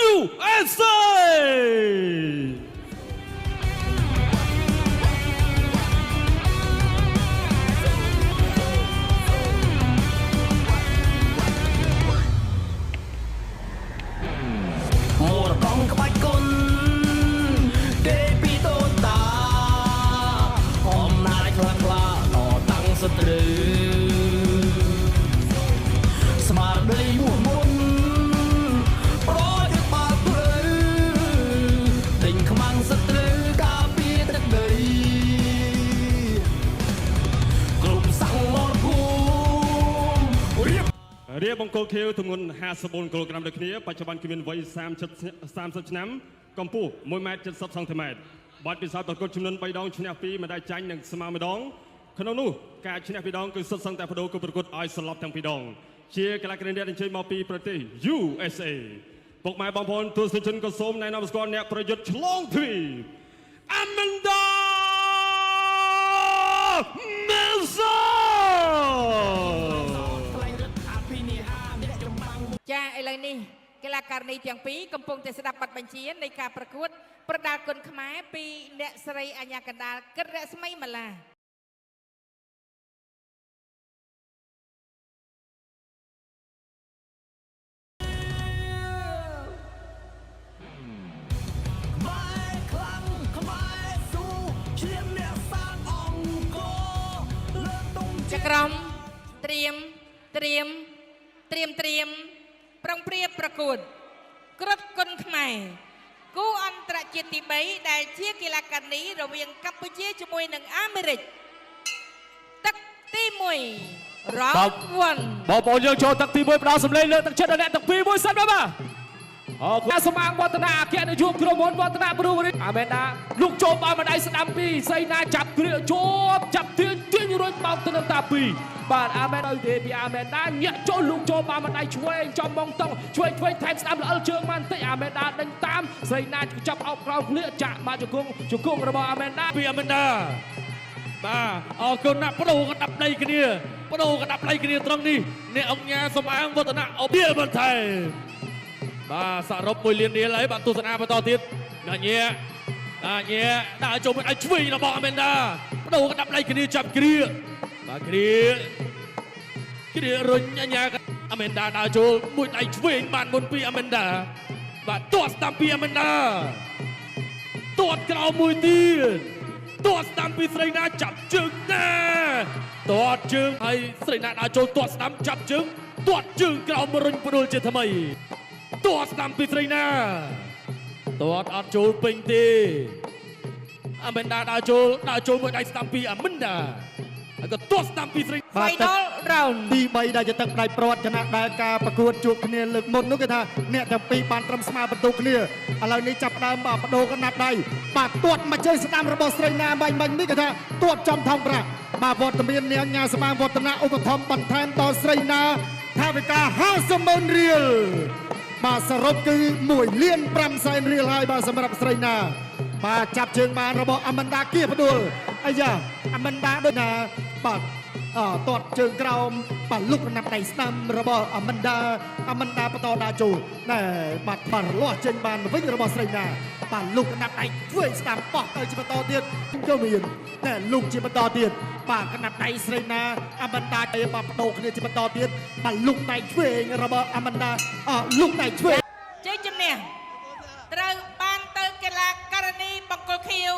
USA រៀបបង្គោលខៀវទម្ងន់54គីឡូក្រាមដូចគ្នាបច្ចុប្បន្នគឺមានវ័យ30ឆ្នាំកម្ពស់1.70 ម៉ែត្របាត់ពិសោធន៍ប្រកួតចំនួន3 ដងឈ្នះ2មេដាយចាញ់និងស្មើ1 ដងក្នុងនោះការឈ្នះ2 ដងគឺសុទ្ធសឹងតែបដូរគូប្រកួតឲ្យសន្លប់ទាំង2 ដងជាកីឡាករអ្នកអញ្ជើញមកពីប្រទេស USA ពុកម៉ែបងប្អូនទស្សនិកជនក៏សូមណែនាំស្គាល់អ្នកប្រយុទ្ធឆ្លងទ្វីប Amanda Mensah ចាឥឡូវនេះកីឡាករនេះទាំងពីរកំពុងតែស្ដាប់បទបញ្ជានៃការប្រកួតប្រដាល់គុណខ្មែរពីអ្នកស្រីអញ្ញាកណ្ដាលគិតរស្មីម៉ាឡាចក្រមត្រៀមប្រងព្រៀបប្រកួតគ្រុឌគុណខ្មែរគូអន្តរជាតិទី3ដែលជាកីឡាករនេះរវាងកម្ពុជាជាមួយនឹងអាមេរិកទឹកទី1រ៉ាប់វ៉ាន់បងប្អូនយើងចូលទឹកទី1ផ្ដល់សម្លេងលើកទឹកចិត្តដល់អ្នកទាំងពីរមួយសិនបាទអូខេសម្អាងវឌ្ឍនាអគ្គនាយកក្រុមហ៊ុនវឌ្ឍនាព្រូរីអាមេដាលោកចូលបានម្ដាយស្ដាំពីសៃណាចាប់គ្រាចាប់ទាញរួចបោកទៅនឹងតា2បាទអាមេដាទៅពីអាមេដាញាក់ចូលលោកចូលបានម្ដាយឆ្វេងចំម៉ងតង់ឆ្វេងថែមស្ដាំល្អិលជើងបានតិចអាមេដាដេញតាមសៃណាចាប់អោបក្រោមឃ្លៀកចាក់មកជង្គង់របស់អាមេដាពីអាមេដាបាទអរគុណណាស់បដូរកដាប់ដៃគ្នាត្រង់នេះអ្នកអង្គញាសម្អាងវឌ្ឍនាអបៀលបន្ថែមបាទសរុប1 លានរៀលហើយបាទទស្សនាបន្តទៀតដាក់ញែដាក់ចូលមួយដៃឆ្វេងរបស់អាមេដាបដូរកដាប់ដៃគ្នាចាប់គ្រាបាទគ្រារុញអញ្ញាអាមេដាដាក់ចូលមួយដៃឆ្វេងបានមុនពីអាមេដាបាទទាត់ស្ដាំពីអាមេដាទាត់ក្រោមមួយទៀតទាត់ស្ដាំពីស្រីណាចាប់ជើងណាទាត់ជើងហើយស្រីណាដាក់ចូលទាត់ស្ដាំចាប់ជើងទាត់ជើងក្រោមរុញផ្ដួលជាថ្មីទាត់ស្ដាំពីស្រីណាទាត់អត់ចូលពេញទេអាមេដាដាក់ចូលមួយដៃស្ដាំពីអាមេដាហើយក៏ទាត់ស្ដាំពីស្រី Final round ទី3ដែលជាទឹកដៃប្រវត្តិណាដែលការប្រកួតជួបគ្នាលើកមុននោះគេថាអ្នកទាំងពីរបានត្រឹមស្មើបន្ទុកគ្នាឥឡូវនេះចាប់ដើមបដូរកណាត់ដៃបាទទាត់មកជើងស្ដាំរបស់ស្រីណាបាញ់នេះគេថាទាត់ចំថងប្រាក់បាទវត្តមាននាងញ៉ាស្មាវឌ្ឍនាឧបត្ថម្ភបន្ថែមដល់ស្រីណាថាវិការ50,000 រៀលបាទសរុបគឺ1,500,000 រៀលហើយបាទសម្រាប់ស្រីណាបាទចាប់ជើងបានរបស់អាមេដាគៀផ្ដួលអាយ៉ាអាមេដាដូចណាបាទទាត់ជើងក្រោមបាទលុកណាប់ដៃស្ដាំរបស់អាមេដាបន្តដាក់ចូលណែបាទបាត់លាស់ចេញបានវិញរបស់ស្រីណាបាទលុកណាប់ដៃធ្វើស្ដាំបោះទៅជាបន្តទៀតក៏មានតែលុកជាបន្តទៀតបាទកណាប់ដៃស្រីណាអាមេដាទៅបាទបដូរគ្នាជាបន្តទៀតបាទលុកដៃឆ្វេងរបស់អាមេដាលុកដៃឆ្វេងជ័យជំនះត្រូវបានទៅកីឡាករនីបង្គោលខៀវ